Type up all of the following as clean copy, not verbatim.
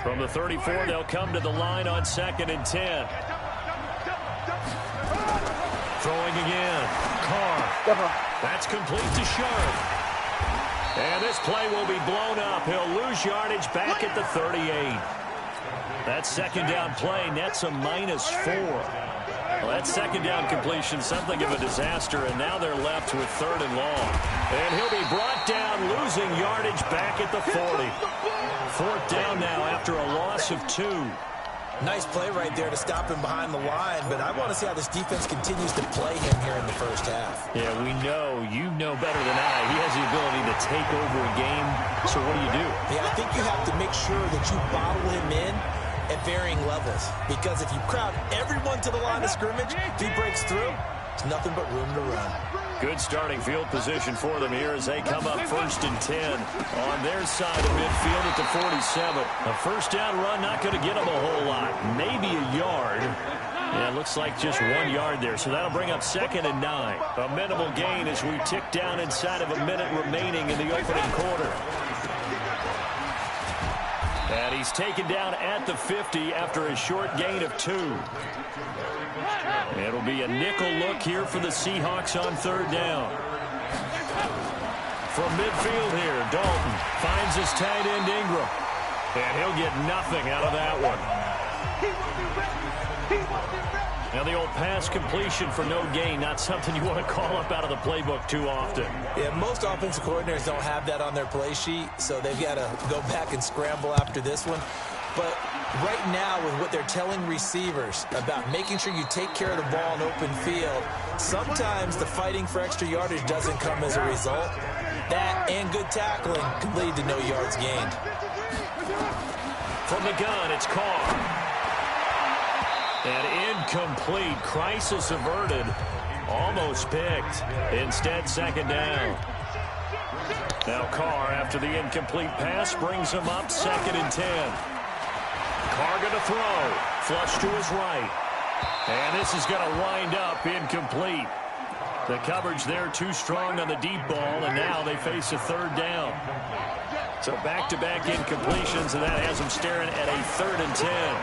From the 34, they'll come to the line on 2nd and 10. Throwing again. Carr. That's complete to Sharp. And this play will be blown up. He'll lose yardage back at the 38. That second down play nets a -4. Well, that second down completion, something of a disaster, and now they're left with 3rd and long. And he'll be brought down, losing yardage back at the 40. 4th down now after a loss of 2. Nice play right there to stop him behind the line, but I want to see how this defense continues to play him here in the first half. Yeah, we know. You know better than I. He has the ability to take over a game, so what do? Yeah, I think you have to make sure that you bottle him in at varying levels, because if you crowd everyone to the line of scrimmage, if he breaks through, it's nothing but room to run. Good starting field position for them here as they come up 1st and 10 on their side of midfield at the 47. A first down run not going to get them a whole lot, maybe a yard. Yeah, it looks like just 1 yard there, so that'll bring up 2nd and 9. A minimal gain as we tick down inside of a minute remaining in the opening quarter. And he's taken down at the 50 after a short gain of 2. It'll be a nickel look here for the Seahawks on 3rd down. From midfield here, Dalton finds his tight end Ingram. And he'll get nothing out of that one. Now the old pass completion for no gain, not something you want to call up out of the playbook too often. Yeah, most offensive coordinators don't have that on their play sheet, so they've got to go back and scramble after this one. But right now, with what they're telling receivers about making sure you take care of the ball in open field, sometimes the fighting for extra yardage doesn't come as a result. That and good tackling can lead to no yards gained. From the gun, it's Carr. And incomplete. Crisis averted. Almost picked. Instead, 2nd down. Now Carr, after the incomplete pass, brings him up 2nd and 10. Carr going to throw. Flush to his right. And this is going to wind up incomplete. The coverage there too strong on the deep ball, and now they face a 3rd down. So back-to-back incompletions, and that has them staring at a 3rd and 10.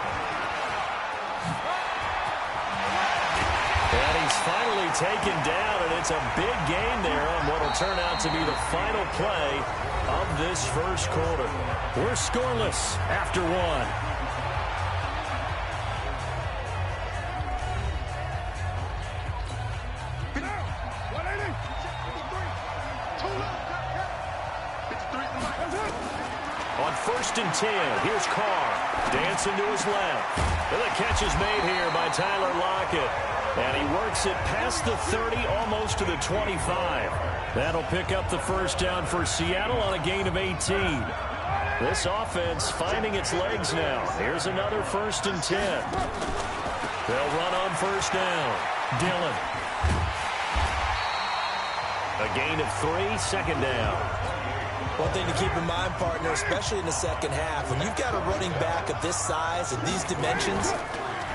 And he's finally taken down, and it's a big gain there on what will turn out to be the final play of this first quarter. We're scoreless after 1. On 1st and 10, here's Carr. Dancing to his left. And the catch is made here by Tyler Lockett. And he works it past the 30, almost to the 25. That'll pick up the first down for Seattle on a gain of 18. This offense finding its legs now. Here's another 1st and 10. They'll run on 1st down. Dillon. A gain of 3, 2nd down. One thing to keep in mind, partner, especially in the second half, when you've got a running back of this size and these dimensions,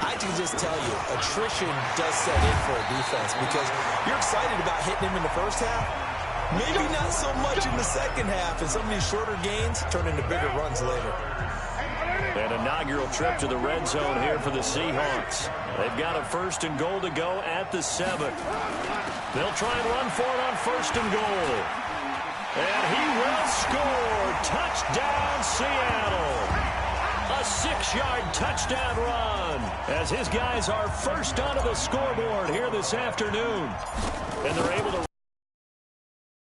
I can just tell you, attrition does set in for a defense because you're excited about hitting him in the first half. Maybe not so much in the second half, and some of these shorter gains turn into bigger runs later. An inaugural trip to the red zone here for the Seahawks. They've got a 1st and goal to go at the 7. They'll try and run for it on 1st and goal. And he will score. Touchdown, Seattle. A 6-yard touchdown run as his guys are first onto the scoreboard here this afternoon. And they're able to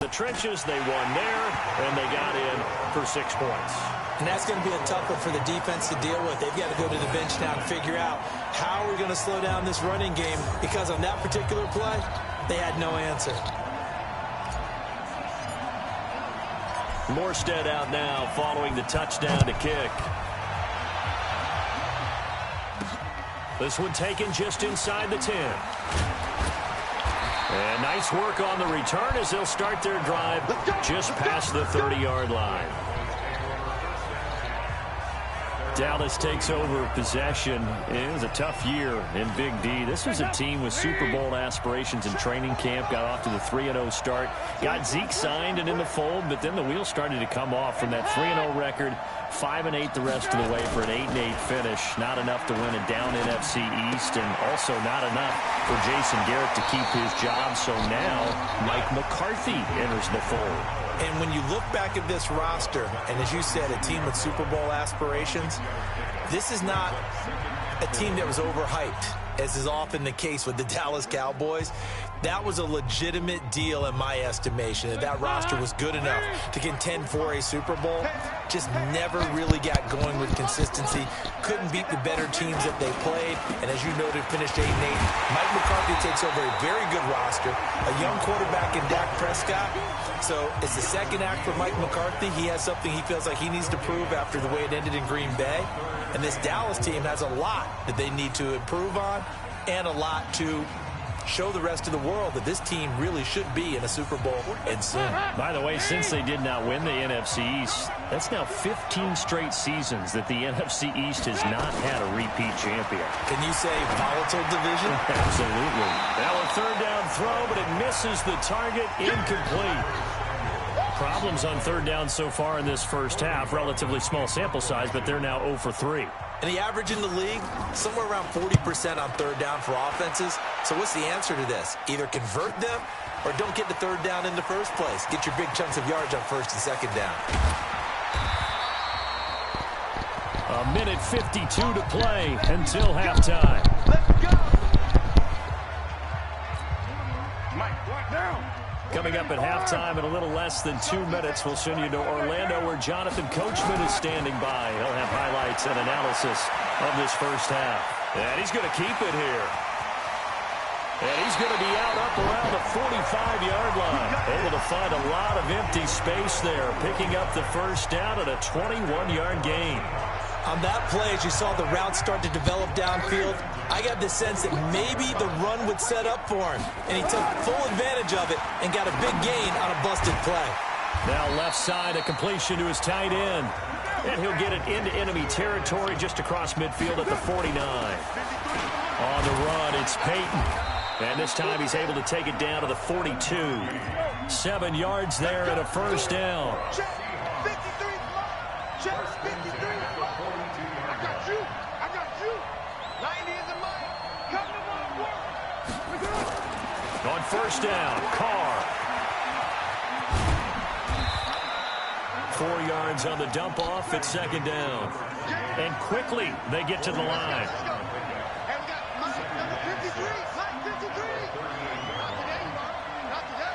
the trenches. They won there, and they got in for 6 points. And that's going to be a tough one for the defense to deal with. They've got to go to the bench now and figure out how we're going to slow down this running game, because on that particular play, they had no answer. Morstead out now following the touchdown to kick. This one taken just inside the 10. And nice work on the return as they'll start their drive just past the 30-yard line. Dallas takes over possession. It was a tough year in Big D. This was a team with Super Bowl aspirations in training camp. Got off to the 3-0 start. Got Zeke signed and in the fold, but then the wheels started to come off from that 3-0 record. 5-8 the rest of the way for an 8-8 finish. Not enough to win a down NFC East, and also not enough for Jason Garrett to keep his job. So now Mike McCarthy enters the fold. And when you look back at this roster, and as you said, a team with Super Bowl aspirations, this is not a team that was overhyped, as is often the case with the Dallas Cowboys. That was a legitimate deal in my estimation. That roster was good enough to contend for a Super Bowl. Just never really got going with consistency. Couldn't beat the better teams that they played. And as you noted, finished 8-8. Mike McCarthy takes over a very good roster. A young quarterback in Dak Prescott. So it's the second act for Mike McCarthy. He has something he feels like he needs to prove after the way it ended in Green Bay. And this Dallas team has a lot that they need to improve on and a lot to show the rest of the world that this team really should be in a Super Bowl and soon. By the way, since they did not win the NFC East, that's now 15 straight seasons that the NFC East has not had a repeat champion. Can you say volatile division? Absolutely. Now a third down throw, but it misses the target. Incomplete. Problems on third down so far in this first half. Relatively small sample size, but they're now 0 for 3. And the average in the league, somewhere around 40% on third down for offenses. So what's the answer to this? Either convert them or don't get the third down in the first place. Get your big chunks of yards on first and second down. A minute 52 to play until halftime. Let's go. Mike, right down. Coming up at halftime in a little less than 2 minutes, we'll send you to Orlando where Jonathan Coachman is standing by. He'll have highlights and analysis of this first half. And he's going to keep it here. And he's going to be up around the 45-yard line. Able to find a lot of empty space there, picking up the first down at a 21-yard gain. On that play, as you saw the route start to develop downfield, I got the sense that maybe the run would set up for him. And he took full advantage of it and got a big gain on a busted play. Now left side, a completion to his tight end. And he'll get it into enemy territory just across midfield at the 49. On the run, it's Peyton. And this time he's able to take it down to the 42. 7 yards there and a first down. Check. 53. Check. 53. I got you. I got you. 90 is a mine. Come to my work. On first down, Carr. 4 yards on the dump off at second down. And quickly they get to the line. And we got mine number 53. Mine 53. Not today, Mark. Not today.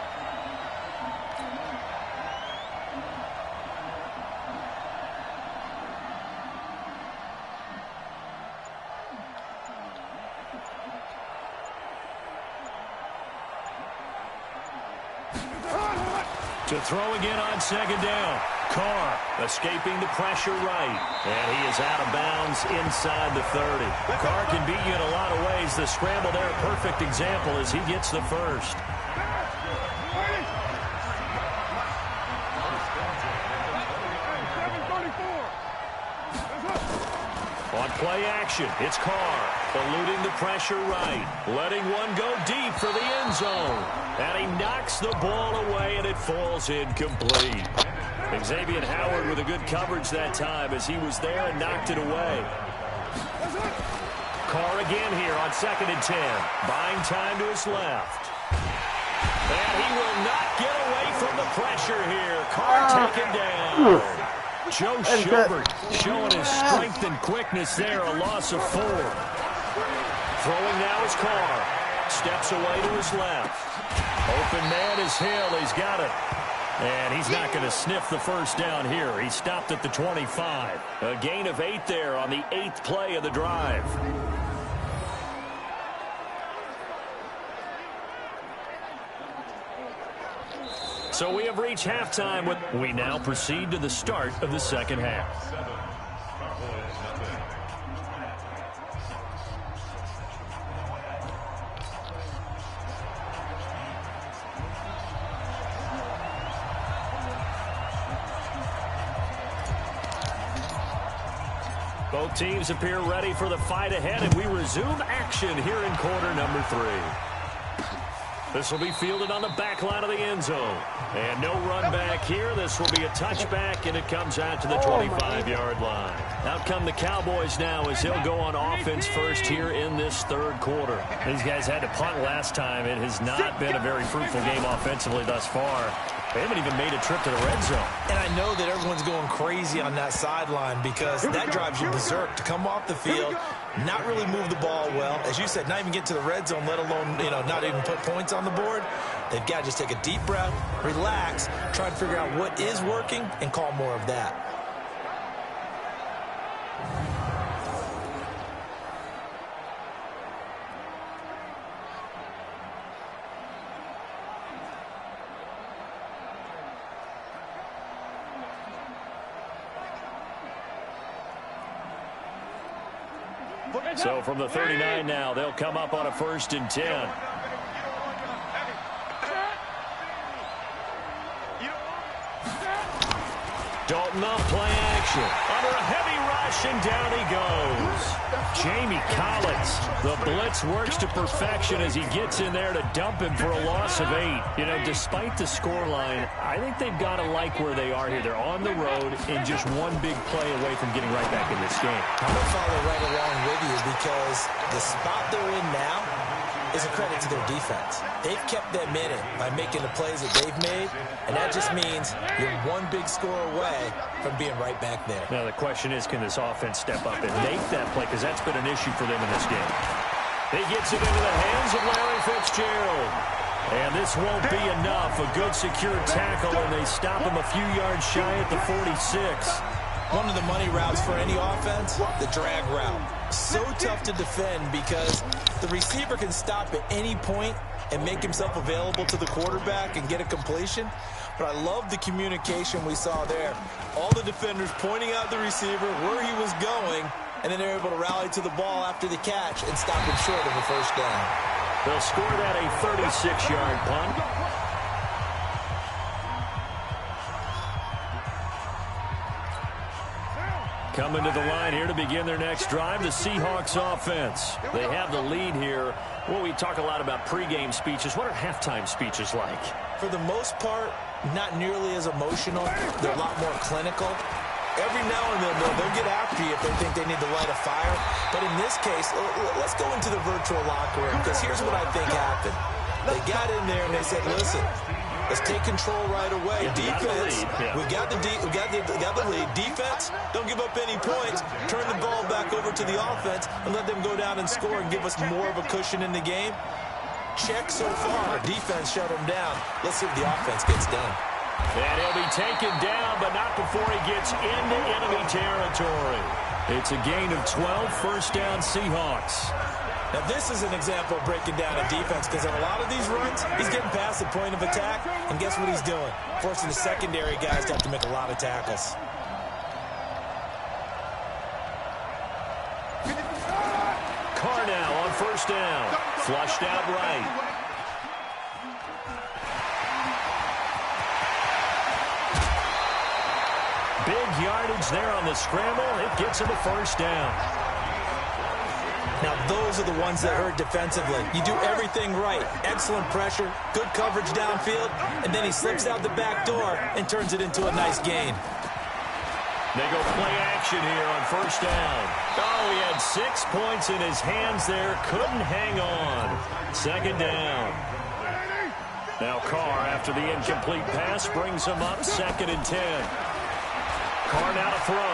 To throw again on second down. Carr escaping the pressure right. And he is out of bounds inside the 30. Carr can beat you in a lot of ways. The scramble there, a perfect example as he gets the first. On play action, it's Carr eluding the pressure right, letting one go deep for the end zone. And he knocks the ball away, and it falls incomplete. Xavier Howard with a good coverage that time as he was there and knocked it away. Carr again here on 2nd and 10, buying time to his left. And he will not get away from the pressure here. Carr taken down. Joe Schobert showing his strength and quickness there, a loss of 4. Throwing now is Carr. Steps away to his left. Open man is Hill. He's got it. And he's not going to sniff the first down here. He stopped at the 25. A gain of 8 there on the 8th play of the drive. So we have reached halftime. We now proceed to the start of the second half. Both teams appear ready for the fight ahead, and we resume action here in quarter number 3. This will be fielded on the back line of the end zone. And no run back here. This will be a touchback, and it comes out to the 25-yard line. Out come the Cowboys now as they'll go on offense first here in this third quarter. These guys had to punt last time. It has not been a very fruitful game offensively thus far. They haven't even made a trip to the red zone. And I know that everyone's going crazy on that sideline because that drives you berserk to come off the field, not really move the ball well. As you said, not even get to the red zone, let alone, not even put points on the board. They've got to just take a deep breath, relax, try and figure out what is working, and call more of that. So from the 39 now, they'll come up on a 1st and 10. Dalton up, play action. Under a heavy rush, and down he goes. Jamie Collins. The blitz works to perfection as he gets in there to dump him for a loss of 8. Despite the scoreline, I think they've got to like where they are here. They're on the road and just one big play away from getting right back in this game. I'm going to follow right along with you because the spot they're in now is a credit to their defense. They've kept them in it by making the plays that they've made, and that just means you're one big score away from being right back there. Now the question is, can this offense step up and make that play? Because that's been an issue for them in this game. He gets it into the hands of Larry Fitzgerald. And this won't be enough. A good secure tackle, and they stop him a few yards shy at the 46. One of the money routes for any offense, the drag route. So tough to defend because the receiver can stop at any point and make himself available to the quarterback and get a completion. But I love the communication we saw there. All the defenders pointing out the receiver, where he was going, and then they're able to rally to the ball after the catch and stop him short of a first down. They'll score that a 36-yard punt. Coming to the line here to begin their next drive, the Seahawks offense. They have the lead here. Well, we talk a lot about pregame speeches. What are halftime speeches like? For the most part, not nearly as emotional. They're a lot more clinical. Every now and then, they'll get after you if they think they need to light a fire. But in this case, let's go into the virtual locker room, because here's what I think happened. They got in there and they said, listen, let's take control right away. Defense, we got the lead. Defense, don't give up any points. Turn the ball back over to the offense and let them go down and score and give us more of a cushion in the game. Check so far. Defense shut them down. Let's see if the offense gets done. And he'll be taken down, but not before he gets into enemy territory. It's a gain of 12, first down Seahawks. Now, this is an example of breaking down a defense because on a lot of these runs, he's getting past the point of attack, and guess what he's doing? Forcing the secondary guys to have to make a lot of tackles. Carr now on first down. Flushed out right. Big yardage there on the scramble. It gets him a first down. Now, those are the ones that hurt defensively. You do everything right. Excellent pressure, good coverage downfield, and then he slips out the back door and turns it into a nice gain. They go play action here on first down. Oh, he had 6 points in his hands there. Couldn't hang on. Second down. Now Carr, after the incomplete pass, brings him up 2nd and 10. Carr now to throw.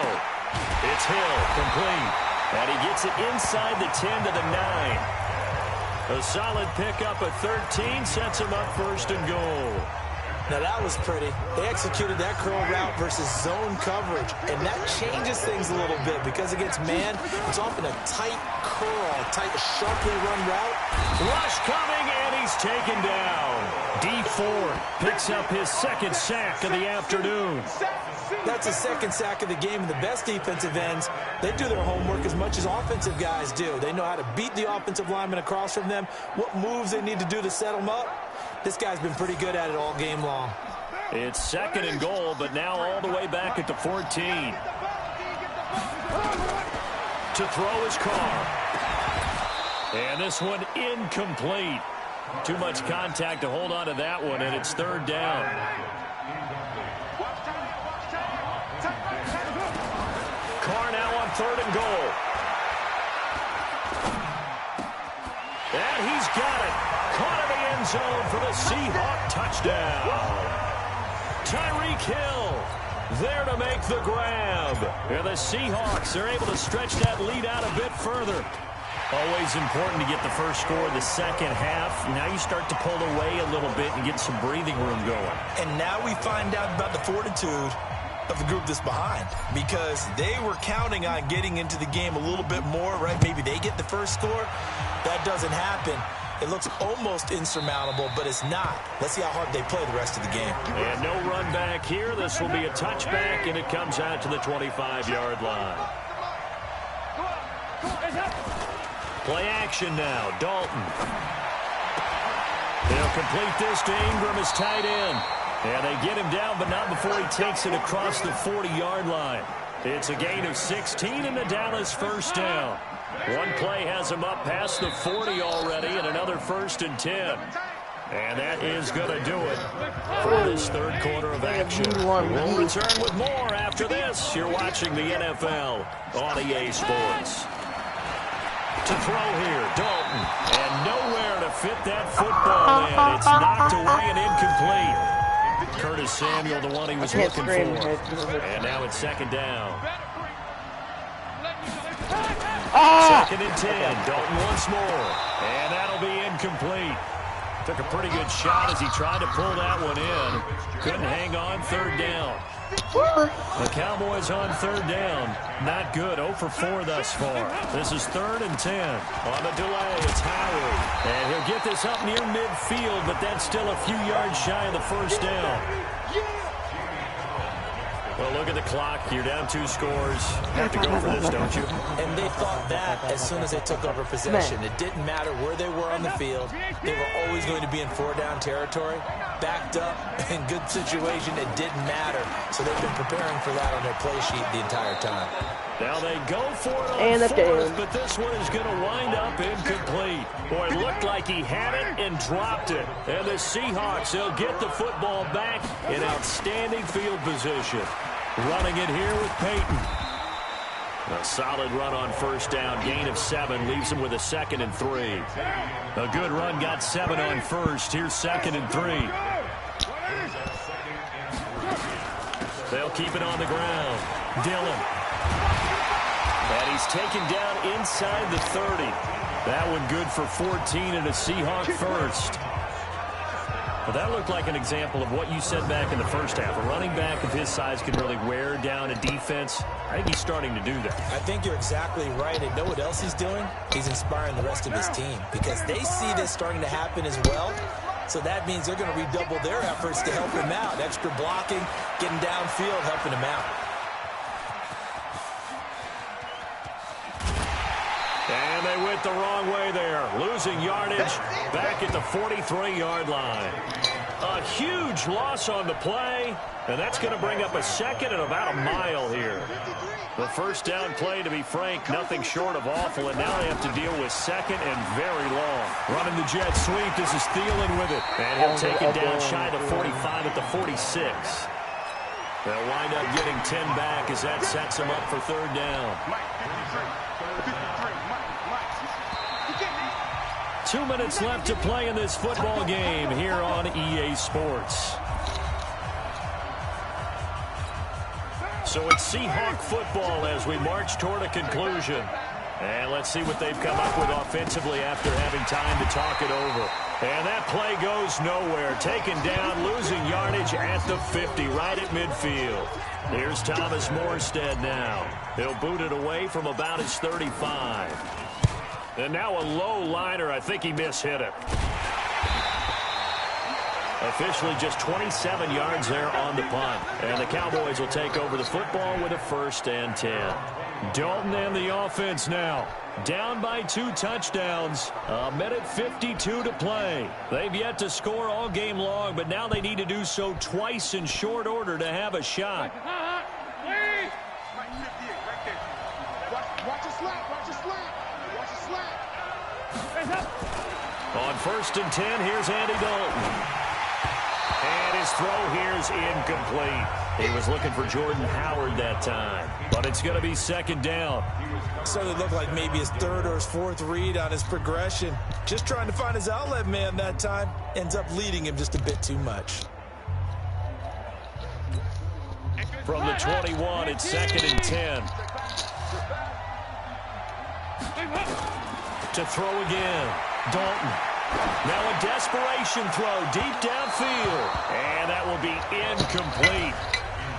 It's Hill, complete. And he gets it inside the 10 to the 9. A solid pickup at 13 sets him up 1st and goal. Now that was pretty. They executed that curl route versus zone coverage, and that changes things a little bit because against man, it's often a tight curl, tight, sharply run route. Rush coming, and he's taken down. D Ford picks up his 2nd sack of the afternoon. That's a 2nd sack of the game, and the best defensive ends, they do their homework as much as offensive guys do. They know how to beat the offensive lineman across from them, what moves they need to do to set them up. This guy's been pretty good at it all game long. It's 2nd and goal, but now all the way back at the 14. To throw is Carr. And this one incomplete. Too much contact to hold on to that one, and it's third down. Carr now on third and goal. And he's got it. Caught in the end zone for the Seahawk touchdown. Tyreek Hill there to make the grab. And the Seahawks are able to stretch that lead out a bit further. Always important to get the first score in the second half. Now you start to pull away a little bit and get some breathing room going. And now we find out about the fortitude of the group that's behind, because they were counting on getting into the game a little bit more, right? Maybe they get the first score. That doesn't happen. It looks almost insurmountable, but it's not. Let's see how hard they play the rest of the game. And no run back here. This will be a touchback, and it comes out to the 25-yard line. Play action now. Dalton. They'll complete this to Ingram as tight end. And they get him down, but not before he takes it across the 40-yard line. It's a gain of 16 in the Dallas first down. One play has him up past the 40 already, and another first and 10. And that is going to do it for this third quarter of action. We'll return with more after this. You're watching the NFL on EA Sports. To throw here, Dalton. And nowhere to fit that football in. It's knocked away and incomplete. Curtis Samuel, the one he was looking for. And now it's second down. Second and 10. Dalton once more. And that'll be incomplete. Took a pretty good shot as he tried to pull that one in. Couldn't hang on. Third down. The Cowboys on third down. Not good. 0 for 4 thus far. This is third and 10. On the delay, it's Howard. And he'll get this up near midfield, but that's still a few yards shy of the first down. Well, look at the clock. You're down 2 scores. Have to go for this, don't you? And they thought that as soon as they took over possession. It didn't matter where they were on the field. They were always going to be in 4-down territory. Backed up, in good situation, it didn't matter. So they've been preparing for that on their play sheet the entire time. Now they go for it on fourth, but this one is going to wind up incomplete. Boy, it looked like he had it and dropped it. And the Seahawks, they'll get the football back in outstanding field position. Running it here with Peyton. A solid run on first down. Gain of 7 leaves him with a second and 3. A good run got 7 on first. Here's second and 3. They'll keep it on the ground. Dillon. And he's taken down inside the 30. That one good for 14 and a Seahawk first. But that looked like an example of what you said back in the first half. A running back of his size can really wear down a defense. I think he's starting to do that. I think you're exactly right. And know what else he's doing? He's inspiring the rest of his team because they see this starting to happen as well. So that means they're going to redouble their efforts to help him out. Extra blocking, getting downfield, helping him out. And they went the wrong way there. Losing yardage back at the 43-yard line. A huge loss on the play. And that's going to bring up a second and about a mile here. The first down play, to be frank, nothing short of awful. And now they have to deal with second and very long. Running the jet sweep. This is Thielen with it. And he'll take it down shy of the 45 at the 46. They'll wind up getting 10 back as that sets them up for third down. 2 minutes left to play in this football game here on EA Sports. So it's Seahawk football as we march toward a conclusion. And let's see what they've come up with offensively after having time to talk it over. And that play goes nowhere. Taken down, losing yardage at the 50, right at midfield. Here's Thomas Morstead now. He'll boot it away from about his 35. And now a low liner. I think he mishit it. Officially just 27 yards there on the punt. And the Cowboys will take over the football with a first and 10. Dalton and the offense now. Down by 2 touchdowns. A minute 52 to play. They've yet to score all game long, but now they need to do so twice in short order to have a shot. Watch the slap. Watch the slap. Watch the slap. On 1st and 10, here's Andy Dalton. And his throw here is incomplete. He was looking for Jordan Howard that time, but it's going to be 2nd down. Started to look like maybe his 3rd or his 4th read on his progression. Just trying to find his outlet man that time. Ends up leading him just a bit too much. From the 21, it's 2nd and 10. To throw again. Dalton. Now a desperation throw deep downfield. And that will be incomplete.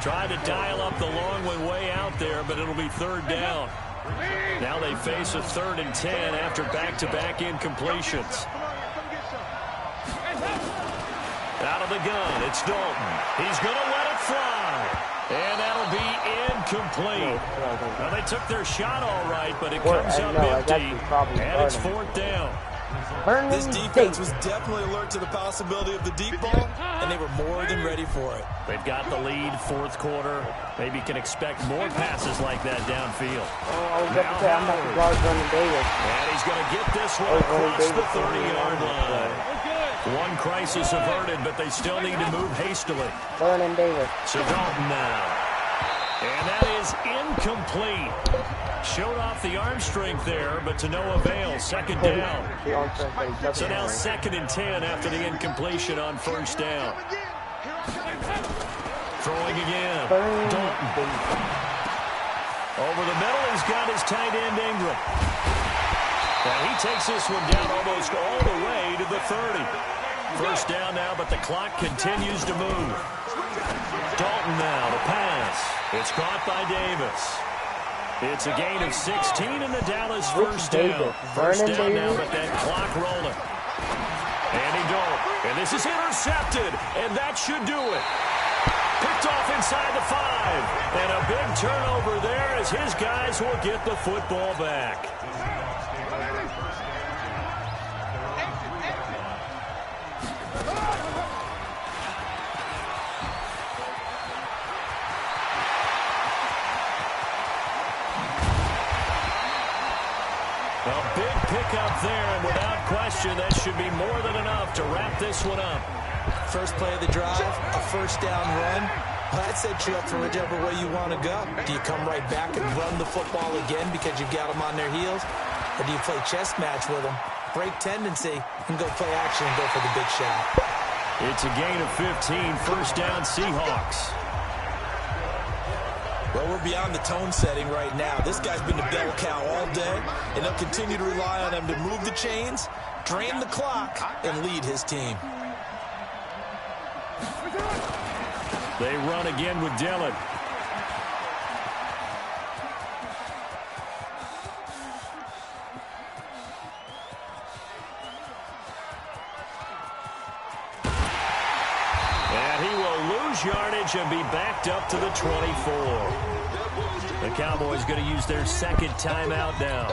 Tried to dial up the long way out there, but it'll be 3rd down. Now they face a 3rd and 10 after back-to-back incompletions. Out of the gun, it's Dalton. He's going to let it fly. And that'll be incomplete. Well, they took their shot all right, but it comes up empty. And it's 4th down. This defense was definitely alert to the possibility of the deep ball, and they were more than ready for it. They've got the lead, 4th quarter. Maybe can expect more passes like that downfield. I was about to say, I'm not the guard running Davis. And he's going to get this one across the 30-yard line. One crisis averted, but they still need to move hastily. Vernon Davis. So Dalton now. And that is incomplete. Showed off the arm strength there, but to no avail. 2nd down. So now 2nd and 10 after the incompletion on 1st down. Throwing again. Dalton. Over the middle, he's got his tight end Ingram. And he takes this one down almost all the way to the 30. 1st down now, but the clock continues to move. Dalton now to pass. It's caught by Davis. It's a gain of 16 in the Dallas 1st down. 1st down now, but that clock rolling. Andy Dalton. And this is intercepted, and that should do it. Picked off inside the 5. And a big turnover there as his guys will get the football back. A big pickup there, and without question, that should be more than enough to wrap this one up. First play of the drive, a 1st down run. Well, that sets you up for whichever way you want to go. Do you come right back and run the football again because you've got them on their heels? Or do you play chess match with them, break tendency, and go play action and go for the big shot? It's a gain of 15, 1st down Seahawks. Well, we're beyond the tone setting right now. This guy's been the bell cow all day, and they'll continue to rely on him to move the chains, drain the clock, and lead his team. They run again with Dillon. And he will lose yardage and be backed up to the 24. The Cowboys going to use their 2nd timeout now,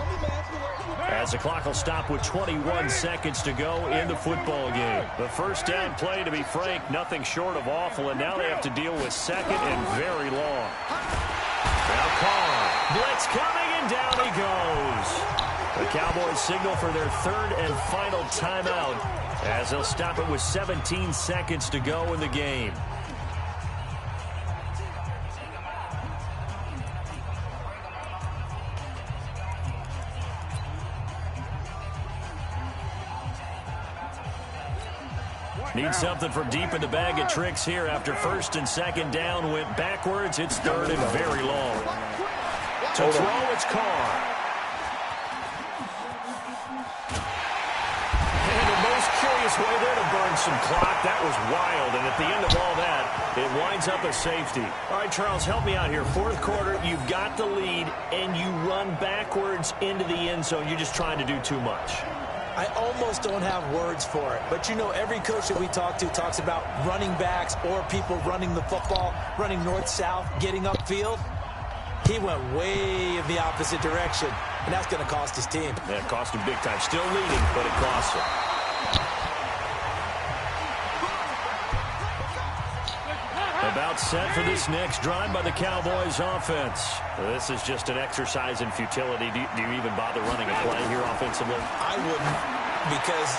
as the clock will stop with 21 seconds to go in the football game. The 1st down play, to be frank, nothing short of awful, and now they have to deal with 2nd and very long. Now Carr, blitz coming, and down he goes. The Cowboys signal for their 3rd and final timeout, as they'll stop it with 17 seconds to go in the game. Need something from deep in the bag of tricks here after 1st and 2nd down went backwards. It's 3rd and very long. To throw, it's Carr. And the most curious way there to burn some clock. That was wild. And at the end of all that, it winds up a safety. All right, Charles, help me out here. 4th quarter, you've got the lead, and you run backwards into the end zone. You're just trying to do too much. I almost don't have words for it. But, you know, every coach that we talk to talks about running backs or people running the football, running north-south, getting upfield. He went way in the opposite direction, and that's going to cost his team. Yeah, it cost him big time. Still leading, but it costs him. About about set for this next drive by the Cowboys offense. This is just an exercise in futility. Do you even bother running a play here offensively? I wouldn't, because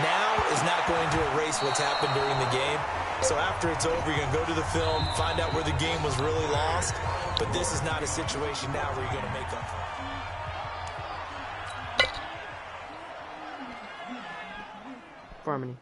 now is not going to erase what's happened during the game. So after it's over, you're going to go to the film, find out where the game was really lost. But this is not a situation now where you're going to make up for it. Harmony.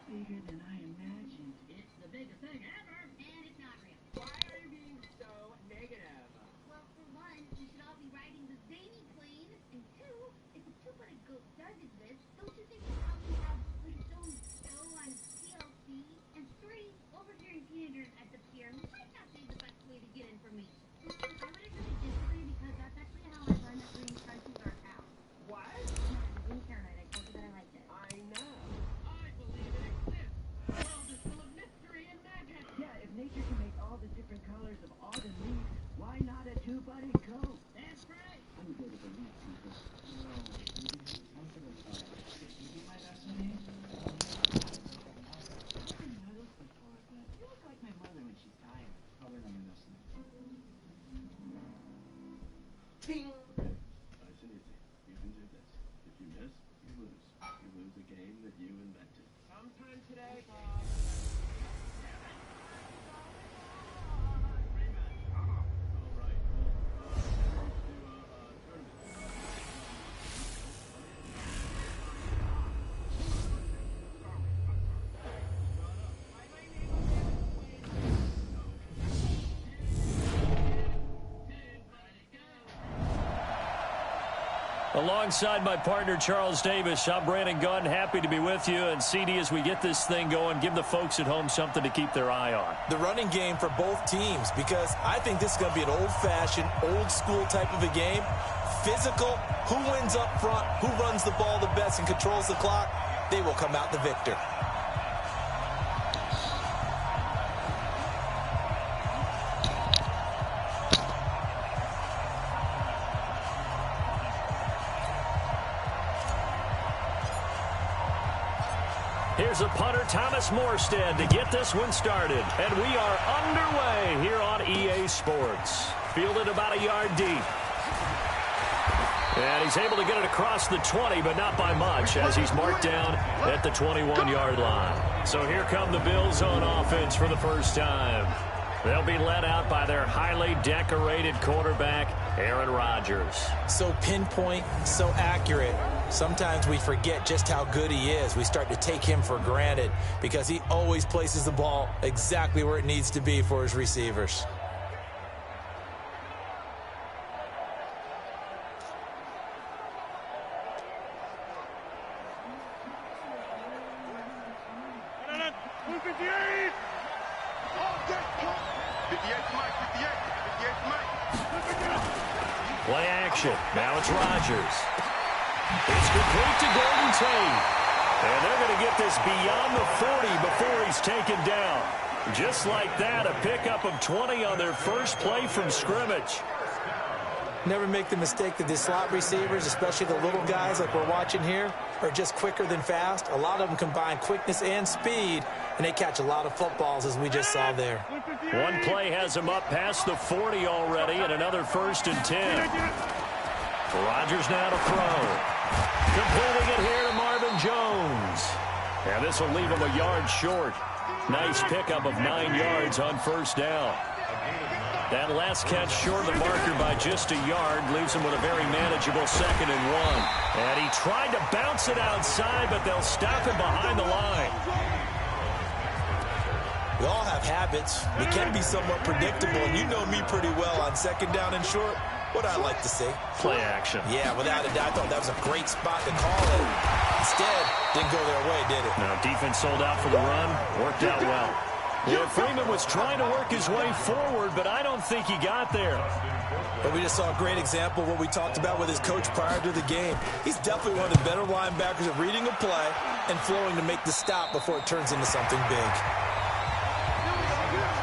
Alongside my partner, Charles Davis, I'm Brandon Gunn. Happy to be with you. And, CD, as we get this thing going, give the folks at home something to keep their eye on. The running game for both teams, because I think this is going to be an old-fashioned, old-school type of a game. Physical, who wins up front, who runs the ball the best and controls the clock, they will come out the victor. Here's a punter, Thomas Morstead, to get this one started. And we are underway here on EA Sports. Fielded about a yard deep. And he's able to get it across the 20, but not by much, as he's marked down at the 21-yard line. So here come the Bills on offense for the first time. They'll be led out by their highly decorated quarterback, Aaron Rodgers. So pinpoint, so accurate. Sometimes we forget just how good he is. We start to take him for granted because he always places the ball exactly where it needs to be for his receivers. Play action. Now it's Rodgers. It's complete to Golden Tate. And they're going to get this beyond the 40 before he's taken down. Just like that, a pickup of 20 on their first play from scrimmage. Never make the mistake that the slot receivers, especially the little guys like we're watching here, are just quicker than fast. A lot of them combine quickness and speed, and they catch a lot of footballs, as we just saw there. One play has them up past the 40 already, and another 1st and 10. Rodgers now to throw. Completing it here to Marvin Jones. And this will leave him a yard short. Nice pickup of 9 yards on first down. That last catch short of the marker by just a yard leaves him with a very manageable 2nd and 1. And he tried to bounce it outside, but they'll stop him behind the line. We all have habits. We can be somewhat predictable, and you know me pretty well on 2nd down and short. What I like to see. Play action. Yeah, without a doubt, I thought that was a great spot to call it. Instead, didn't go their way, did it? Now, defense sold out for the run. Worked out well. Yeah, Freeman was trying to work his way forward, but I don't think he got there. But we just saw a great example of what we talked about with his coach prior to the game. He's definitely one of the better linebackers at reading a play and flowing to make the stop before it turns into something big.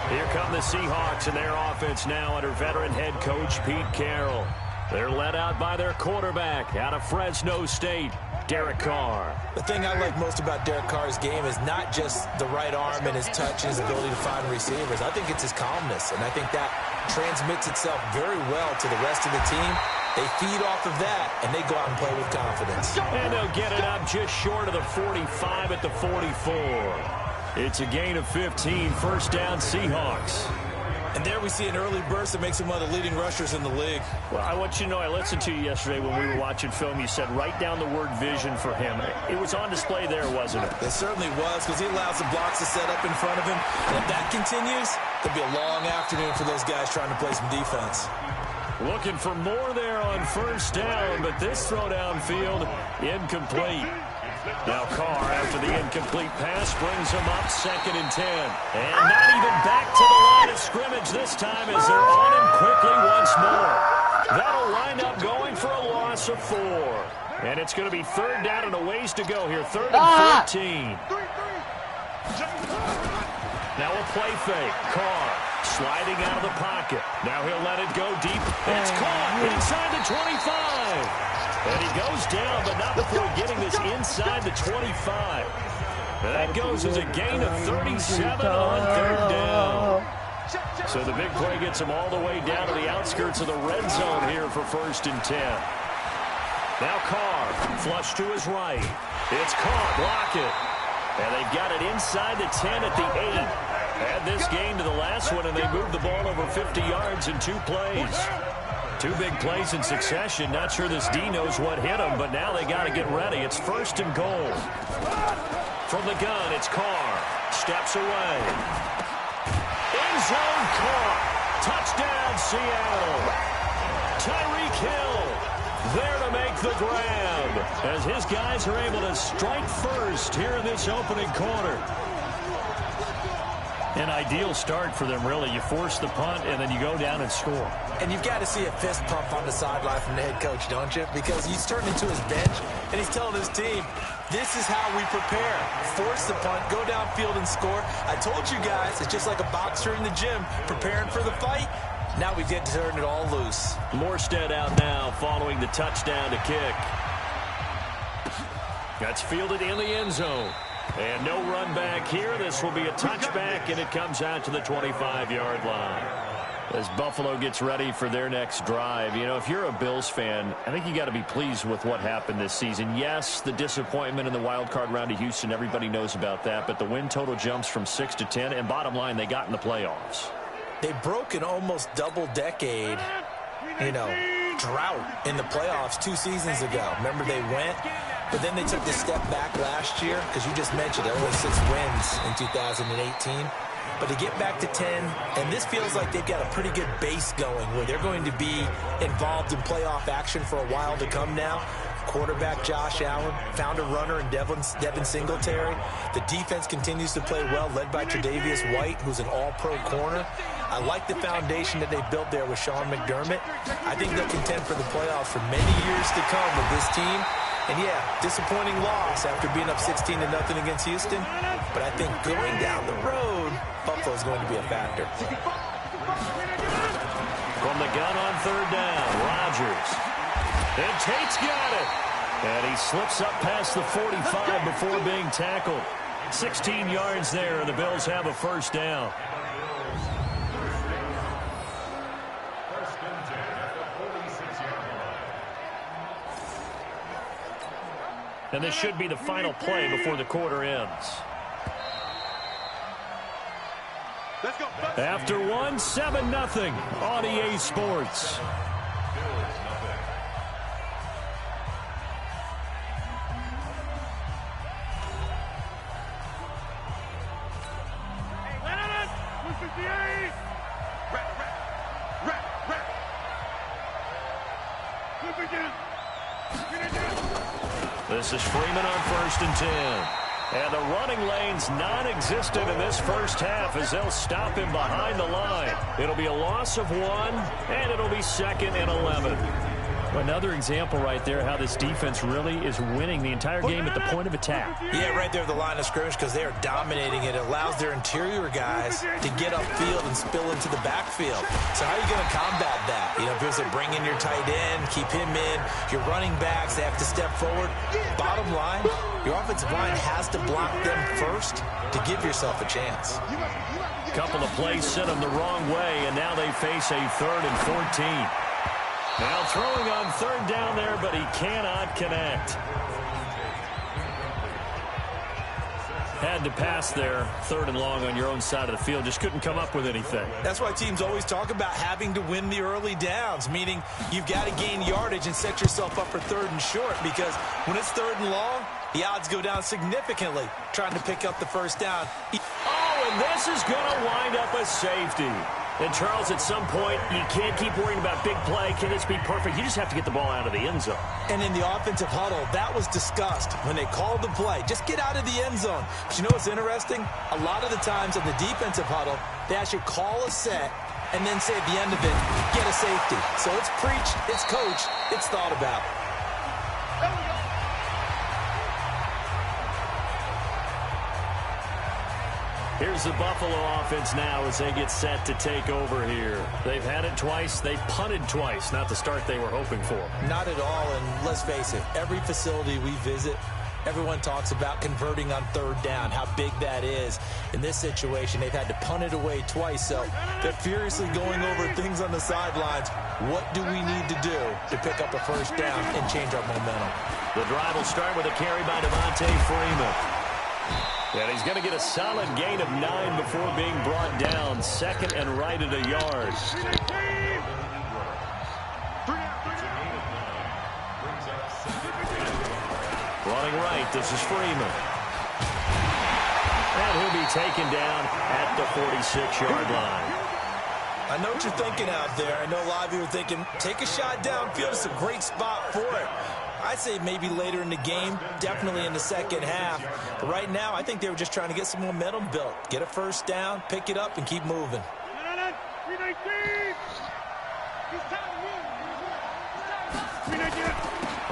Here come the Seahawks and their offense now under veteran head coach Pete Carroll. They're led out by their quarterback out of Fresno State, Derek Carr. The thing I like most about Derek Carr's game is not just the right arm and his touch and his ability to find receivers. I think it's his calmness, and I think that transmits itself very well to the rest of the team. They feed off of that, and they go out and play with confidence. And they'll get it up just short of the 45 at the 44. It's a gain of 15, first down Seahawks. And there we see an early burst that makes him one of the leading rushers in the league. Well, I want you to know, I listened to you yesterday when we were watching film. You said write down the word vision for him. It was on display there, wasn't it? It certainly was, because he allows the blocks to set up in front of him. And if that continues, it'll be a long afternoon for those guys trying to play some defense. Looking for more there on first down, but this throw downfield incomplete. Now Carr, after the incomplete pass, brings him up 2nd and 10. And not even back to the line of scrimmage this time as they're on him quickly once more. That'll wind up going for a loss of 4. And it's going to be 3rd down and a ways to go here, 3rd and 14. Now a play fake. Carr sliding out of the pocket. Now he'll let it go deep. It's caught inside the 25. And he goes down, but not before getting this inside the 25. And that goes as a gain of 37 on 3rd down. So the big play gets him all the way down to the outskirts of the red zone here for 1st and 10. Now Carr, flush to his right. It's caught, block it. And they've got it inside the 10 at the 8. Add this game to the last one, and they moved the ball over 50 yards in 2 plays. 2 big plays in succession. Not sure this D knows what hit him, but now they got to get ready. It's 1st and goal. From the gun, it's Carr. Steps away. End zone caught. Touchdown, Seattle. Tyreek Hill there to make the grab as his guys are able to strike first here in this opening quarter. An ideal start for them, really. You force the punt, and then you go down and score. And you've got to see a fist pump on the sideline from the head coach, don't you? Because he's turned into his bench, and he's telling his team, this is how we prepare. Force the punt, go downfield and score. I told you guys, it's just like a boxer in the gym preparing for the fight. Now we get to turn it all loose. Morstead out now following the touchdown to kick. That's fielded in the end zone. And no run back here. This will be a touchback, and it comes out to the 25-yard line. As Buffalo gets ready for their next drive, you know, if you're a Bills fan, I think you got to be pleased with what happened this season. Yes, the disappointment in the wild card round of Houston, everybody knows about that, but the win total jumps from 6 to 10, and bottom line, they got in the playoffs. They broke an almost double-decade, drought in the playoffs 2 seasons ago. Remember, they went, but then they took the step back last year, because you just mentioned it, only 6 wins in 2018. But to get back to 10, and this feels like they've got a pretty good base going where they're going to be involved in playoff action for a while to come now. Quarterback Josh Allen found a runner in Devin Singletary. The defense continues to play well, led by Tre'Davious White, who's an all-pro corner. I like the foundation that they built there with Sean McDermott. I think they'll contend for the playoffs for many years to come with this team. And yeah, disappointing loss after being up 16-0 against Houston. But I think going down the road, Buffalo's going to be a factor. From the gun on 3rd down, Rodgers. And Tate's got it. And he slips up past the 45 before being tackled. 16 yards there, and the Bills have a 1st down. And this should be the final play before the quarter ends. After one, 7-0 on EA Sports. This is Freeman on 1st and 10. And the running lane's non-existent in this first half as they'll stop him behind the line. It'll be a loss of 1, and it'll be 2nd and 11. Another example right there how this defense really is winning the entire game at the point of attack. Yeah, right there at the line of scrimmage because they are dominating it. It allows their interior guys to get upfield and spill into the backfield. So how are you going to combat that? You know, because they bring in your tight end, keep him in. Your running backs, they have to step forward. Bottom line, your offensive line has to block them first to give yourself a chance. Couple of plays sent them the wrong way, and now they face a 3rd and 14. Now throwing on 3rd down there, but he cannot connect. Had to pass there, 3rd and long on your own side of the field. Just couldn't come up with anything. That's why teams always talk about having to win the early downs, meaning you've got to gain yardage and set yourself up for 3rd and short, because when it's 3rd and long, the odds go down significantly trying to pick up the 1st down. Oh, and this is going to wind up a safety. And, Charles, at some point, you can't keep worrying about big play. Can this be perfect? You just have to get the ball out of the end zone. And in the offensive huddle, that was discussed when they called the play. Just get out of the end zone. But you know what's interesting? A lot of the times in the defensive huddle, they actually call a set and then say at the end of it, get a safety. So it's preached, it's coached, it's thought about. Here's the Buffalo offense now as they get set to take over here. They've had it twice. They've punted twice. Not the start they were hoping for. Not at all, and let's face it, every facility we visit, everyone talks about converting on 3rd down, how big that is. In this situation, they've had to punt it away twice, so they're furiously going over things on the sidelines. What do we need to do to pick up a 1st down and change our momentum? The drive will start with a carry by Devontae Freeman. And he's going to get a solid gain of 9 before being brought down. 2nd and right at a yard. Running right, this is Freeman. And he'll be taken down at the 46-yard line. I know what you're thinking out there. I know a lot of you are thinking, take a shot downfield. It's a great spot for it. I'd say maybe later in the game, definitely in the 2nd half. But right now, I think they were just trying to get some momentum built. Get a 1st down, pick it up, and keep moving.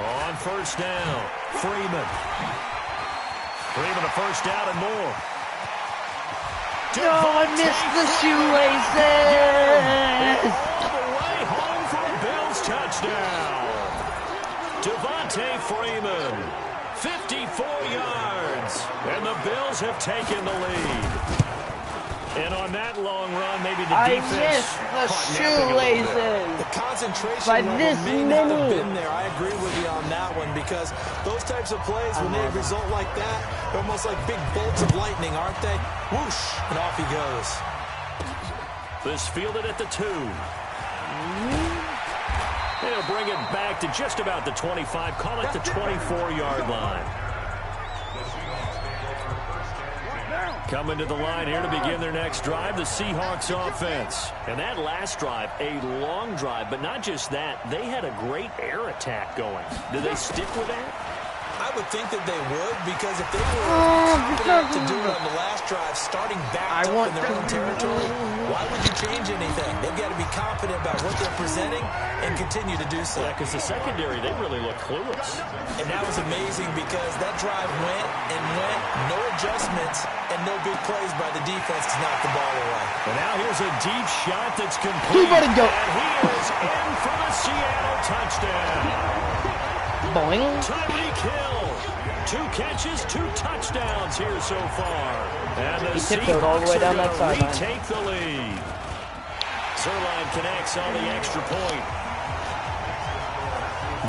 On 1st down, Freeman. Freeman a 1st down and more. No, I missed the shoelaces! All the way home for a Bills touchdown. Devontae Freeman, 54 yards, and the Bills have taken the lead. And on that long run, maybe the defense missed the shoelaces. The concentration by level this may not have many. been there. I agree with you on that one, because those types of plays, when they result like that, they're almost like big bolts of lightning, aren't they? Whoosh, and off he goes. This fielded at the 2. They'll bring it back to just about the 25, call it the 24-yard line. Coming to the line here to begin their next drive, the Seahawks offense. And that last drive, a long drive, but not just that, they had a great air attack going. Do they stick with that? I would think that they would, because if they were confident to do it on the last drive, starting back up in their own territory, why would you change anything? They've got to be confident about what they're presenting and continue to do so. Yeah, because the secondary, they really look clueless. And that was amazing, because that drive went and went, no adjustments, and no big plays by the defense to knock the ball away. And now here's a deep shot that's complete. And he is in for the Seattle touchdown. Boing. Tyreek Hill, 2 catches, 2 touchdowns here so far. And the tiptoed all the way down that sideline. Retake the lead. Zerline connects on the extra point.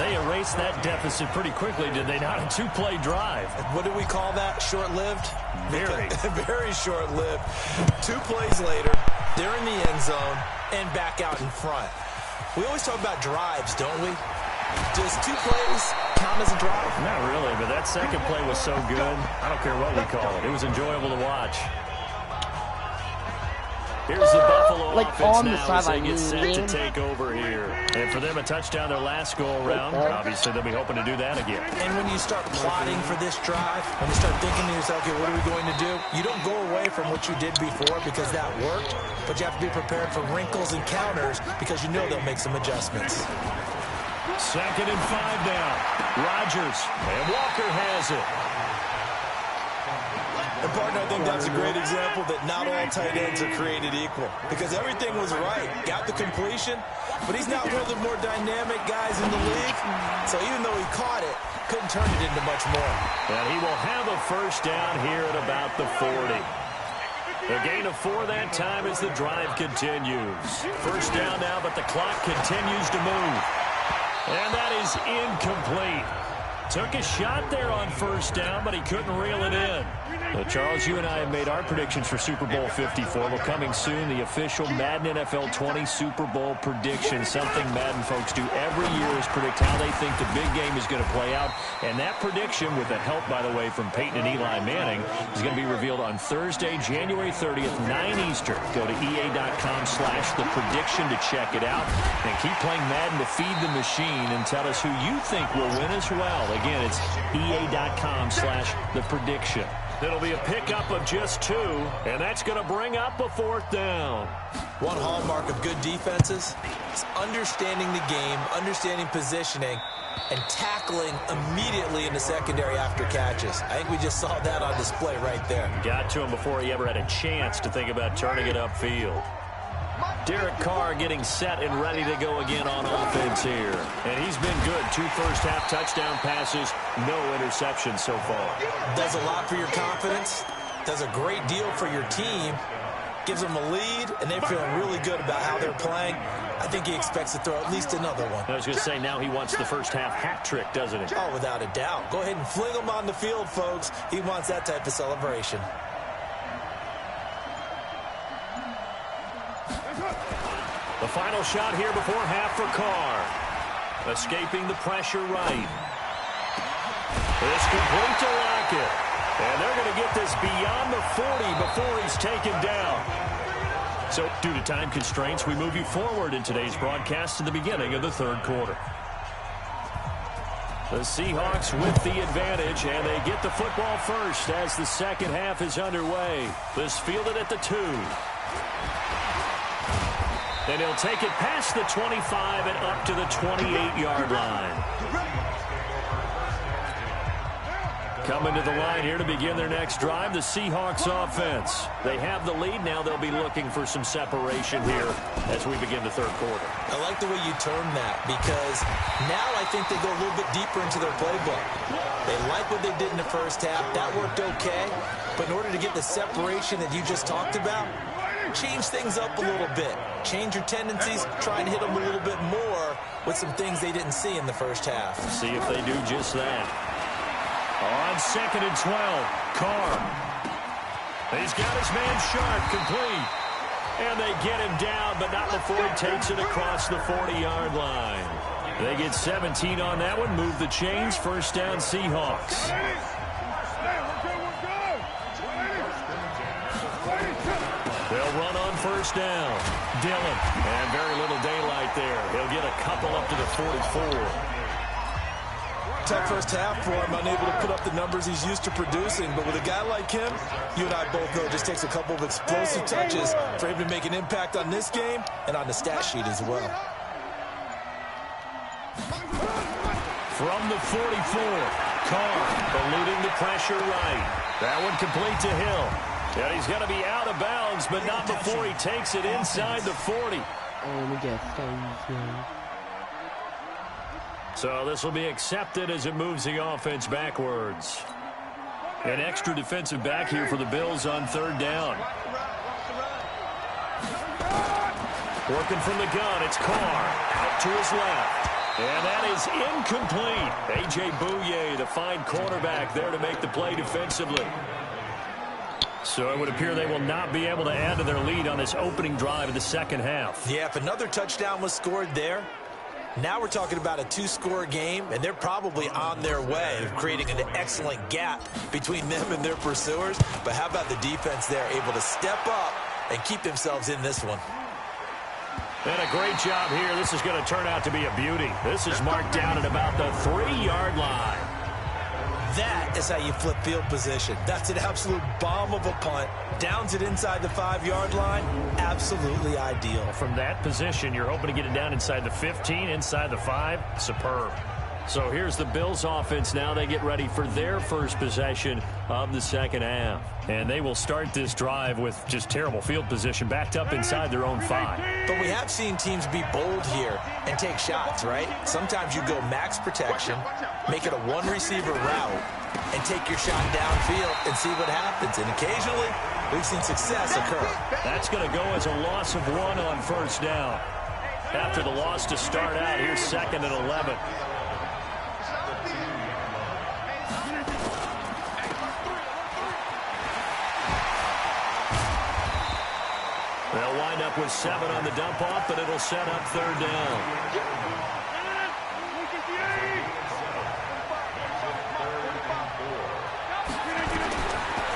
They erased that deficit pretty quickly, did they not? A 2-play drive. What do we call that? Short-lived? Very. Very short-lived. 2 plays later, they're in the end zone and back out in front. We always talk about drives, don't we? Does 2 plays count as a drive? Not really, but that second play was so good. I don't care what we call it. It was enjoyable to watch. Here's the Buffalo offense on the now as they sideline. get set to take over here. And for them, a touchdown their last go-around. Obviously, they'll be hoping to do that again. And when you start plotting for this drive, when you start thinking to yourself, okay, what are we going to do? You don't go away from what you did before because that worked, but you have to be prepared for wrinkles and counters because you know they'll make some adjustments. 2nd and 5 now. Rodgers, and Walker has it. And, partner, I think that's a great example that not all tight ends are created equal, because everything was right. Got the completion, but he's not one of the more dynamic guys in the league. So even though he caught it, couldn't turn it into much more. And he will have a first down here at about the 40. A gain of 4 that time as the drive continues. First down now, but the clock continues to move. And that is incomplete. Took a shot there on first down, but he couldn't reel it in. Well, Charles, you and I have made our predictions for Super Bowl 54. Well, coming soon, the official Madden NFL 20 Super Bowl prediction. Something Madden folks do every year is predict how they think the big game is going to play out. And that prediction, with the help, by the way, from Peyton and Eli Manning, is going to be revealed on Thursday, January 30th, 9 Eastern. Go to EA.com/theprediction to check it out. And keep playing Madden to feed the machine and tell us who you think will win as well. Again, it's EA.com/theprediction. It'll be a pickup of just 2, and that's going to bring up a 4th down. One hallmark of good defenses is understanding the game, understanding positioning, and tackling immediately in the secondary after catches. I think we just saw that on display right there. Got to him before he ever had a chance to think about turning it upfield. Derek Carr getting set and ready to go again on offense here. And he's been good. 2 first-half touchdown passes, no interceptions so far. Does a lot for your confidence. Does a great deal for your team. Gives them a lead, and they're feeling really good about how they're playing. I think he expects to throw at least another one. I was going to say, now he wants the first-half hat trick, doesn't he? Oh, without a doubt. Go ahead and fling him on the field, folks. He wants that type of celebration. The final shot here before half for Carr. Escaping the pressure right. It's complete to Lockett. And they're going to get this beyond the 40 before he's taken down. So, due to time constraints, we move you forward in today's broadcast to the beginning of the 3rd quarter. The Seahawks with the advantage, and they get the football first as the second half is underway. This fielded at the 2. And he'll take it past the 25 and up to the 28-yard line. Coming to the line here to begin their next drive, the Seahawks offense. They have the lead. Now they'll be looking for some separation here as we begin the 3rd quarter. I like the way you term that, because now I think they go a little bit deeper into their playbook. They like what they did in the first half. That worked okay. But in order to get the separation that you just talked about, change things up a little bit. Change your tendencies. Try and hit them a little bit more with some things they didn't see in the first half. See if they do just that. On 2nd and 12, Carr. He's got his man Sharp complete. And they get him down, but not before he takes it across the 40-yard line. They get 17 on that one. Move the chains. First down, Seahawks. They'll run on first down. Dillon. And very little daylight there. He'll get a couple up to the 44. Tough first half for him, unable to put up the numbers he's used to producing. But with a guy like him, you and I both know it just takes a couple of explosive touches for him to make an impact on this game and on the stat sheet as well. From the 44, Carr eluding the pressure right. That one complete to Hill. And he's going to be out of bounds, but not before he takes it inside the 40. So this will be accepted as it moves the offense backwards. An extra defensive back here for the Bills on 3rd down. Working from the gun, it's Carr out to his left. And that is incomplete. A.J. Bouye, the fine cornerback, there to make the play defensively. So it would appear they will not be able to add to their lead on this opening drive of the second half. Yeah, if another touchdown was scored there, now we're talking about a 2-score game, and they're probably on their way of creating an excellent gap between them and their pursuers. But how about the defense there, able to step up and keep themselves in this one? And a great job here. This is going to turn out to be a beauty. This is marked down at about the 3-yard line. That is how you flip field position. That's an absolute bomb of a punt. Downs it inside the 5-yard line. Absolutely ideal. From that position, you're hoping to get it down inside the 15, inside the 5. Superb. So here's the Bills offense now. They get ready for their first possession of the second half. And they will start this drive with just terrible field position, backed up inside their own 5. But we have seen teams be bold here and take shots, right? Sometimes you go max protection, make it a one-receiver route, and take your shot downfield and see what happens. And occasionally, we've seen success occur. That's going to go as a loss of 1 on first down. After the loss to start out, here's 2nd and 11. They'll wind up with 7 on the dump off, but it'll set up 3rd down.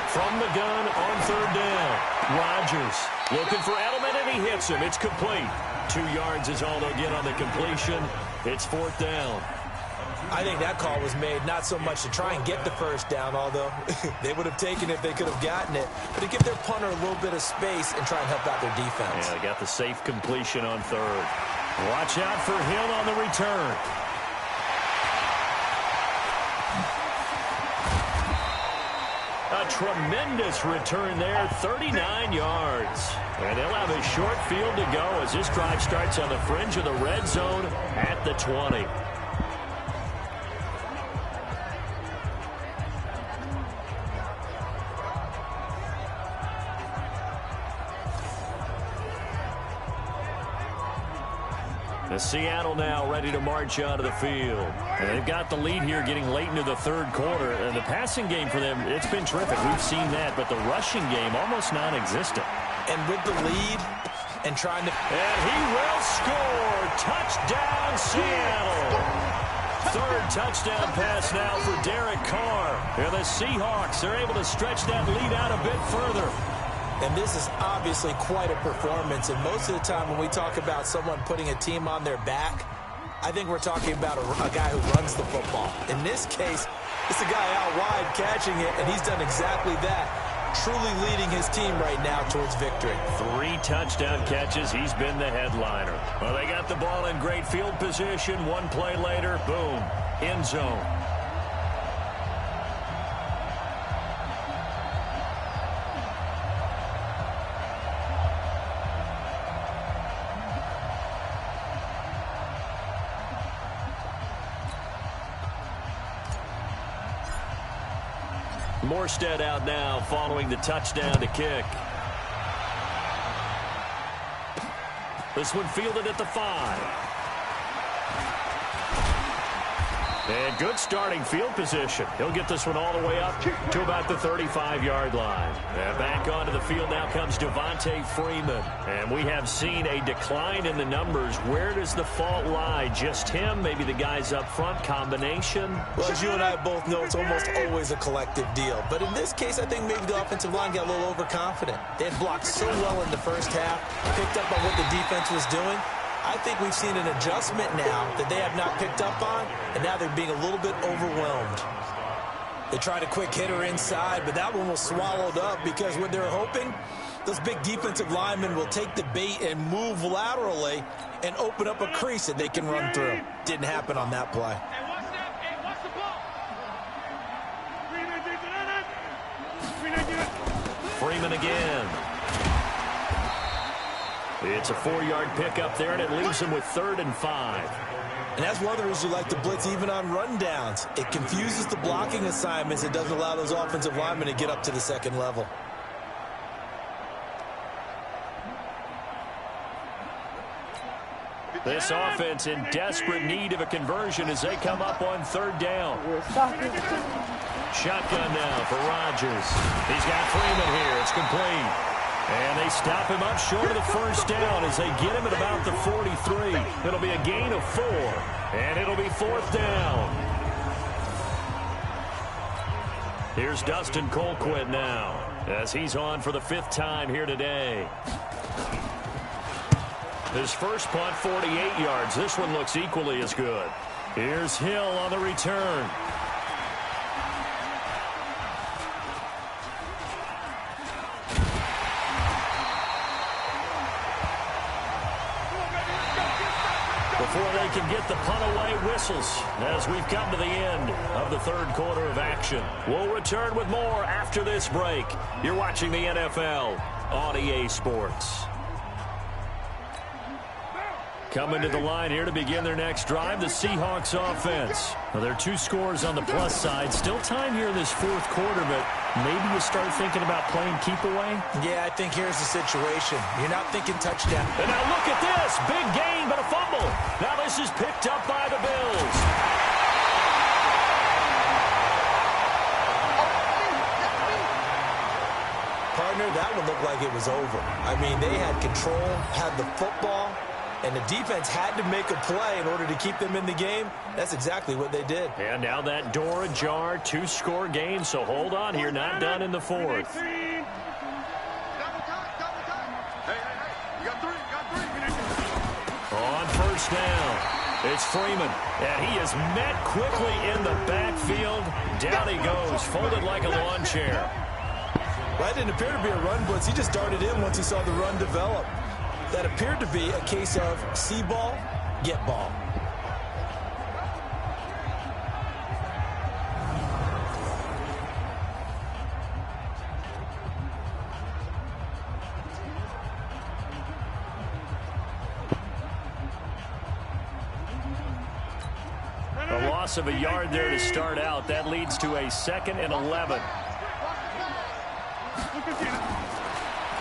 From the gun on 3rd down. Rodgers looking for Edelman, and he hits him. It's complete. 2 yards is all they'll get on the completion. It's 4th down. I think that call was made not so much to try and get the first down, although they would have taken it if they could have gotten it, but to give their punter a little bit of space and try and help out their defense. Yeah, they got the safe completion on 3rd. Watch out for Hill on the return. A tremendous return there, 39 yards. And they'll have a short field to go as this drive starts on the fringe of the red zone at the 20. Seattle now ready to march out of the field. And they've got the lead here getting late into the 3rd quarter. And the passing game for them, it's been terrific. We've seen that. But the rushing game, almost non-existent. And with the lead and trying to... And he will score. Touchdown, Seattle. 3rd touchdown pass now for Derek Carr. And the Seahawks are able to stretch that lead out a bit further. And this is obviously quite a performance. And most of the time when we talk about someone putting a team on their back, I think we're talking about a guy who runs the football. In this case, it's a guy out wide catching it, and he's done exactly that, truly leading his team right now towards victory. 3 touchdown catches. He's been the headliner. Well, they got the ball in great field position. 1 play later, boom, end zone. Morstead out now following the touchdown to kick. This one fielded at the 5. And good starting field position. He'll get this one all the way up to about the 35-yard line. And back onto the field now comes Devontae Freeman. And we have seen a decline in the numbers. Where does the fault lie? Just him? Maybe the guys up front? Combination? Well, as you and I both know, it's almost always a collective deal. But in this case, I think maybe the offensive line got a little overconfident. They had blocked so well in the first half, picked up on what the defense was doing. I think we've seen an adjustment now that they have not picked up on, and now they're being a little bit overwhelmed. They tried a quick hitter inside, but that one was swallowed up because what they're hoping, those big defensive linemen will take the bait and move laterally and open up a crease that they can run through. Didn't happen on that play. Freeman again. It's a 4-yard pickup there, and it leaves them with 3rd and 5. And that's one of the reasons you like to blitz even on rundowns. It confuses the blocking assignments. It doesn't allow those offensive linemen to get up to the 2nd level. This offense in desperate need of a conversion as they come up on 3rd down. Shotgun now for Rodgers. He's got Freeman here. It's complete. And they stop him up short of the first down as they get him at about the 43. It'll be a gain of 4, and it'll be 4th down. Here's Dustin Colquitt now as he's on for the 5th time here today. His first punt, 48 yards. This one looks equally as good. Here's Hill on the return. before they can get the punt away whistles as we've come to the end of the third quarter of action. We'll return with more after this break. You're watching the NFL on EA Sports. Coming to the line here to begin their next drive, the Seahawks offense. Well, there are 2 scores on the plus side. Still time here in this fourth quarter, but maybe you start thinking about playing keep away? Yeah, I think here's the situation. You're not thinking touchdown. And now look at this. Big gain, but a fumble. Now this is picked up by the Bills. Partner, that one looked like it was over. I mean, they had control, had the football, and the defense had to make a play in order to keep them in the game. That's exactly what they did. And now that door ajar, 2-score game, so hold on here, not done in the fourth. Double time, double time. Hey, you got three. On first down, it's Freeman, and he is met quickly in the backfield. Down he goes, folded like a lawn chair. Well, that didn't appear to be a run blitz. He just darted in once he saw the run develop. That appeared to be a case of see ball, get ball. A loss of a yard there to start out. That leads to a 2nd and 11.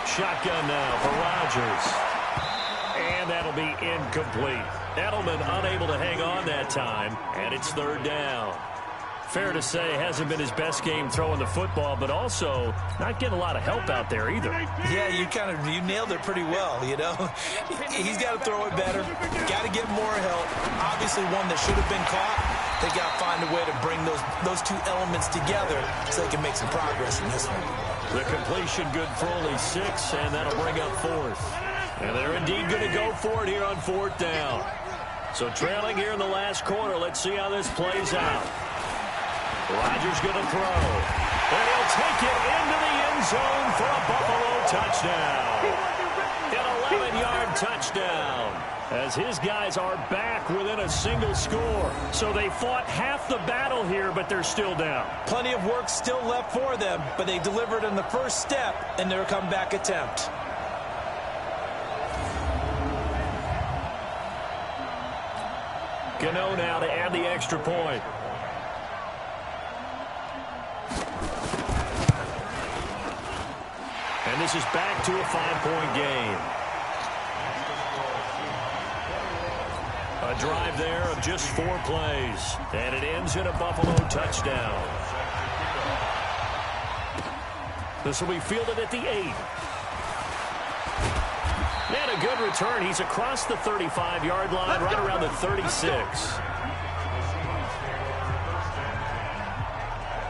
Shotgun now for Rodgers. And that'll be incomplete. Edelman unable to hang on that time, and it's 3rd down. Fair to say, hasn't been his best game throwing the football, but also not getting a lot of help out there either. Yeah, you nailed it pretty well, you know. He's got to throw it better. Got to get more help. Obviously one that should have been caught. They got to find a way to bring those 2 elements together so they can make some progress in this one. The completion good for only 6, and that'll bring up 4th. And they're indeed going to go for it here on 4th down. So trailing here in the last quarter, let's see how this plays out. Rodgers going to throw. And he'll take it into the end zone for a Buffalo touchdown. An 11-yard touchdown. As his guys are back within a single score. So they fought half the battle here, but they're still down. Plenty of work still left for them, but they delivered in the first step in their comeback attempt. Gano now to add the extra point. And this is back to a 5-point game. A drive there of just 4 plays. And it ends in a Buffalo touchdown. This will be fielded at the 8. And a good return. He's across the 35-yard line, right around the 36.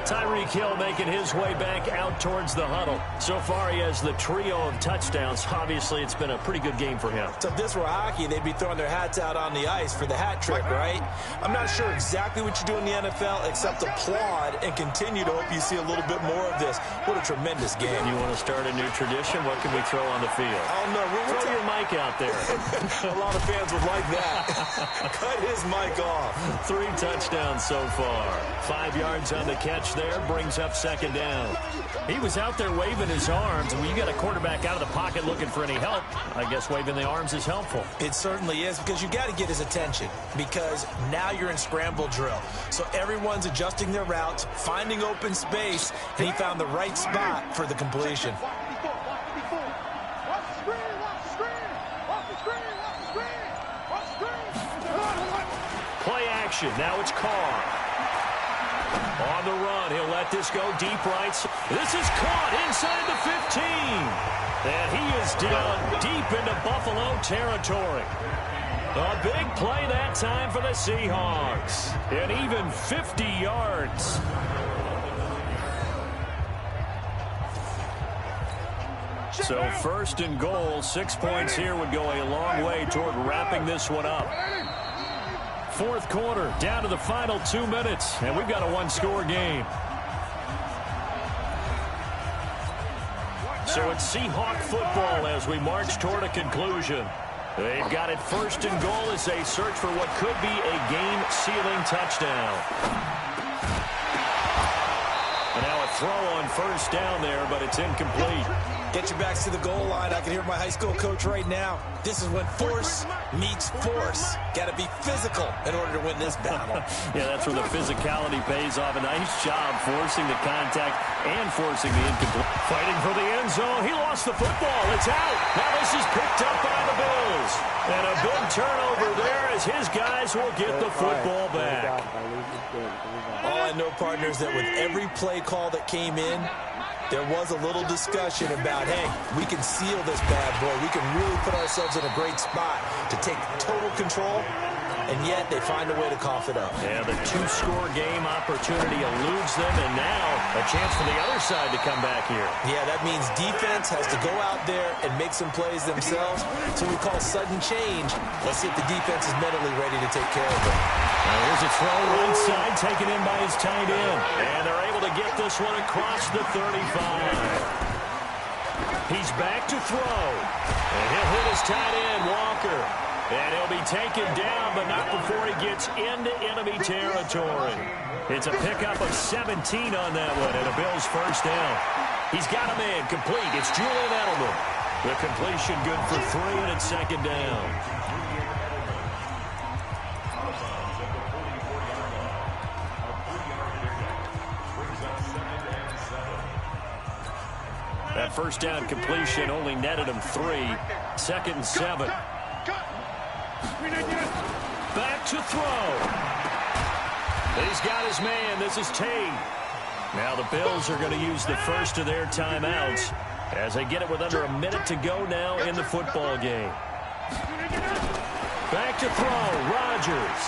Tyreek Hill making his way back out towards the huddle. So far, he has the trio of touchdowns. Obviously, it's been a pretty good game for him. So if this were hockey, they'd be throwing their hats out on the ice for the hat trick, right? I'm not sure exactly what you do in the NFL, except applaud and continue to hope you see a little bit more of this. What a tremendous game. You want to start a new tradition? What can we throw on the field? Oh, no. Throw your mic out there. A lot of fans would like that. Cut his mic off. 3 touchdowns so far. 5 yards on the catch there, brings up 2nd down. He was out there waving his arms, and when you got a quarterback out of the pocket looking for any help, I guess waving the arms is helpful. It certainly is, because you got to get his attention, because now you're in scramble drill. So everyone's adjusting their routes, finding open space, and he found the right spot for the completion. Play action. Now it's Carr. On the run, he'll let this go deep right. This is caught inside the 15. And he is down deep into Buffalo territory. A big play that time for the Seahawks. And even 50 yards. So 1st and goal, 6 points here would go a long way toward wrapping this one up. 4th quarter, down to the final 2 minutes, and we've got a 1-score game. So it's Seahawk football as we march toward a conclusion. They've got it first and goal as they search for what could be a game-sealing touchdown. And now a throw on first down there, but it's incomplete. Get your backs to the goal line. I can hear my high school coach right now. This is when force meets force. Got to be physical in order to win this battle. Yeah, that's where the physicality pays off. A nice job forcing the contact and forcing the incomplete. Fighting for the end zone. He lost the football. It's out. Now this is picked up by the Bills. And a big turnover there as his guys will get the football back. All I know, partners, that with every play call that came in, there was a little discussion about, hey, we can seal this bad boy. We can really put ourselves in a great spot to take total control, and yet they find a way to cough it up. Yeah, the two-score game opportunity eludes them, and now a chance for the other side to come back here. Yeah, that means defense has to go out there and make some plays themselves. So we call sudden change. Let's see if the defense is mentally ready to take care of it. Now here's a throw right side, taken in by his tight end. And they're able to get this one across the 35. He's back to throw. And he'll hit his tight end, Walker. And he'll be taken down, but not before he gets into enemy territory. It's a pickup of 17 on that one, and a Bills first down. He's got a man complete. It's Julian Edelman. The completion good for 3, and it's second down. That first down completion only netted him 3. Second and 7. Back to throw. He's got his man. This is Tate. Now the Bills are going to use the first of their timeouts as they get it with under a minute to go now in the football game. Back to throw. Rodgers.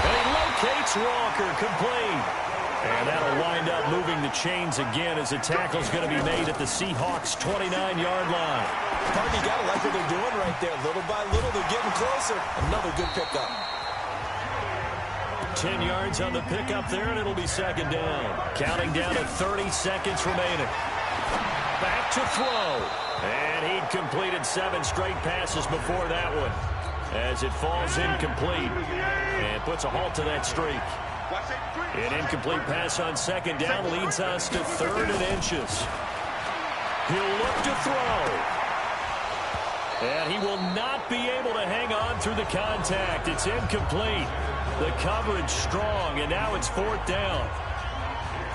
And he locates Walker. Complete. And that'll wind up moving the chains again as the tackle's going to be made at the Seahawks' 29-yard line. Partner, you got to like what they're doing right there. Little by little, they're getting closer. Another good pickup. 10 yards on the pickup there, and it'll be second down. Counting down to 30 seconds remaining. Back to throw. And he'd completed 7 straight passes before that one as it falls incomplete and puts a halt to that streak. An incomplete pass on second down leads us to 3rd and inches. He'll look to throw. And he will not be able to hang on through the contact. It's incomplete. The coverage strong, and now it's 4th down.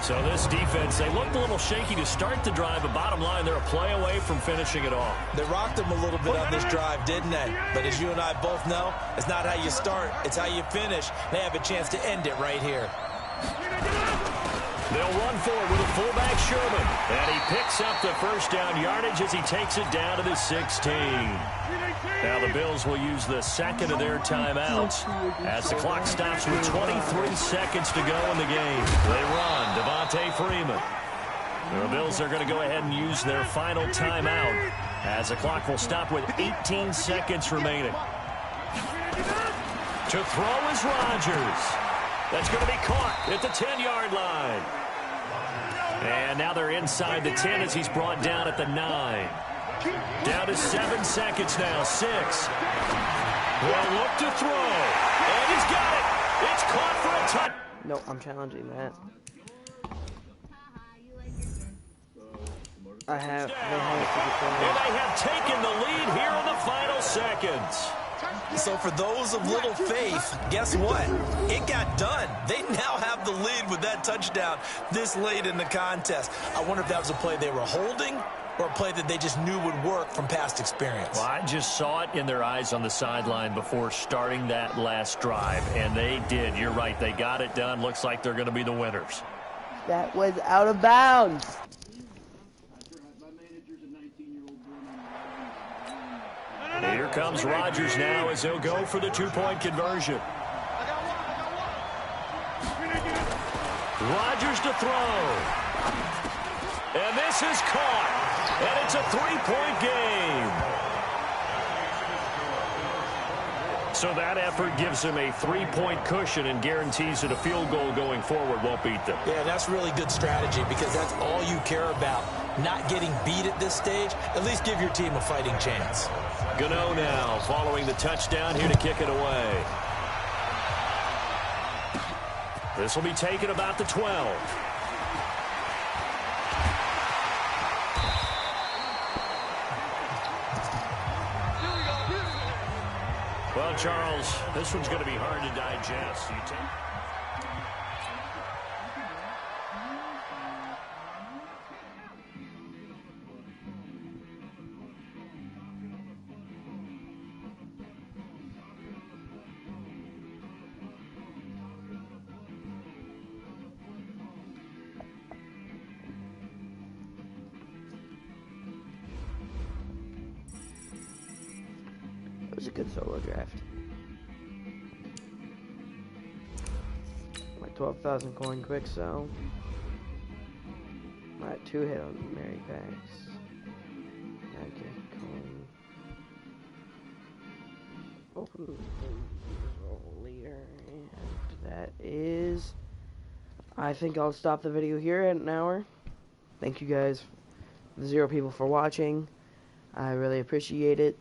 So this defense, they looked a little shaky to start the drive, but bottom line, they're a play away from finishing it off. They rocked them a little bit on this drive, didn't they? But as you and I both know, it's not how you start, it's how you finish. They have a chance to end it right here. They'll run forward with a fullback, Sherman. And he picks up the first down yardage as he takes it down to the 16. Now the Bills will use the second of their timeouts as the clock stops with 23 seconds to go in the game. They run. Devontae Freeman. The Bills are going to go ahead and use their final timeout as the clock will stop with 18 seconds remaining. To throw is Rodgers. That's going to be caught at the 10-yard line. And now they're inside the 10 as he's brought down at the 9. Down to 7 seconds now. 6. Well, look to throw. And he's got it. It's caught for a touch. No, I'm challenging that. They have taken the lead here in the final seconds. So for those of little faith, guess what? It got done. They now have the lead with that touchdown this late in the contest. I wonder if that was a play they were holding or a play that they just knew would work from past experience. Well, I just saw it in their eyes on the sideline before starting that last drive, and they did. You're right. They got it done. Looks like they're going to be the winners. That was out of bounds. Here comes Rodgers now as he'll go for the 2-point conversion. Rodgers to throw. And this is caught. And it's a 3-point game. So that effort gives him a 3-point cushion and guarantees that a field goal going forward won't beat them. Yeah, that's really good strategy because that's all you care about. Not getting beat at this stage, at least give your team a fighting chance. Gano now following the touchdown here to kick it away. This will be taken about the 12. Well, Charles, this one's going to be hard to digest. You take... It was a good solo draft. My 12,000 coin quick sell. My 2 hit on Mary Packs. Okay, coin. Open the leader. And that is... I think I'll stop the video here at an hour. Thank you guys, the 0 people, for watching. I really appreciate it.